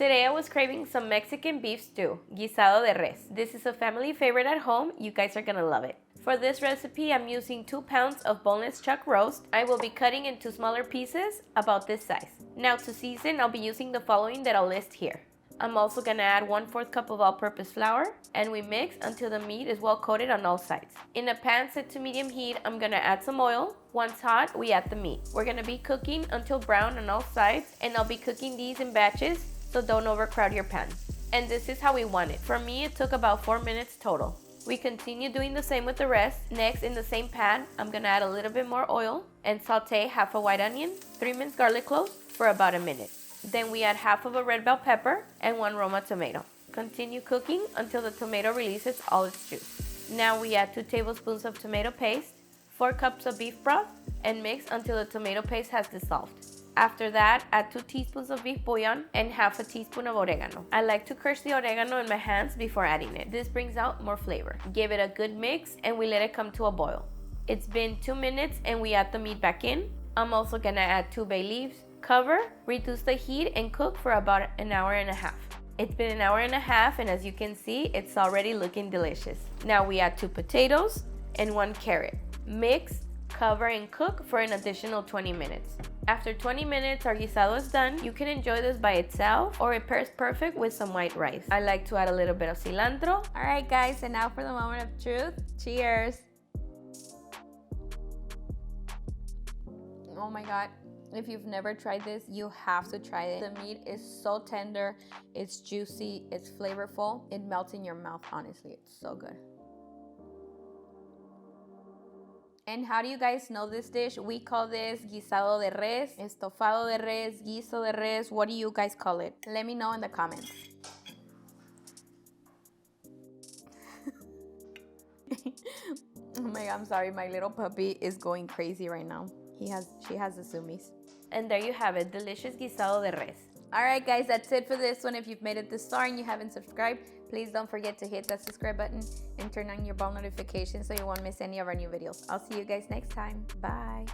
Today I was craving some Mexican beef stew, guisado de res. This is a family favorite at home. You guys are gonna love it. For this recipe, I'm using 2 pounds of boneless chuck roast. I will be cutting into smaller pieces about this size. Now to season, I'll be using the following that I'll list here. I'm also gonna add 1/4 cup of all-purpose flour, and we mix until the meat is well coated on all sides. In a pan set to medium heat, I'm gonna add some oil. Once hot, we add the meat. We're gonna be cooking until brown on all sides, and I'll be cooking these in batches, so don't overcrowd your pan. And this is how we want it. For me, it took about 4 minutes total. We continue doing the same with the rest. Next, in the same pan, I'm gonna add a little bit more oil and saute half a white onion, 3 minced garlic cloves for about a minute. Then we add half of a red bell pepper and 1 Roma tomato. Continue cooking until the tomato releases all its juice. Now we add 2 tablespoons of tomato paste, 4 cups of beef broth, and mix until the tomato paste has dissolved. After that, add 2 teaspoons of beef bouillon and half a teaspoon of oregano. I like to crush the oregano in my hands before adding it. This brings out more flavor. Give it a good mix and we let it come to a boil. It's been 2 minutes and we add the meat back in. I'm also gonna add 2 bay leaves. Cover, reduce the heat, and cook for about an hour and a half. It's been an hour and a half, and as you can see, it's already looking delicious. Now we add 2 potatoes and 1 carrot. Mix, cover, and cook for an additional 20 minutes. After 20 minutes, our guisado is done. You can enjoy this by itself, or it pairs perfect with some white rice. I like to add a little bit of cilantro. All right, guys, and now for the moment of truth. Cheers. Oh my God. If you've never tried this, you have to try it. The meat is so tender, it's juicy, it's flavorful. It melts in your mouth, honestly. It's so good. And how do you guys know this dish? We call this guisado de res, estofado de res, guiso de res. What do you guys call it? Let me know in the comments. Oh my God, I'm sorry. My little puppy is going crazy right now. She has the zoomies. And there you have it, delicious guisado de res. All right, guys, that's it for this one. If you've made it this far and you haven't subscribed, please don't forget to hit that subscribe button and turn on your bell notifications so you won't miss any of our new videos. I'll see you guys next time. Bye.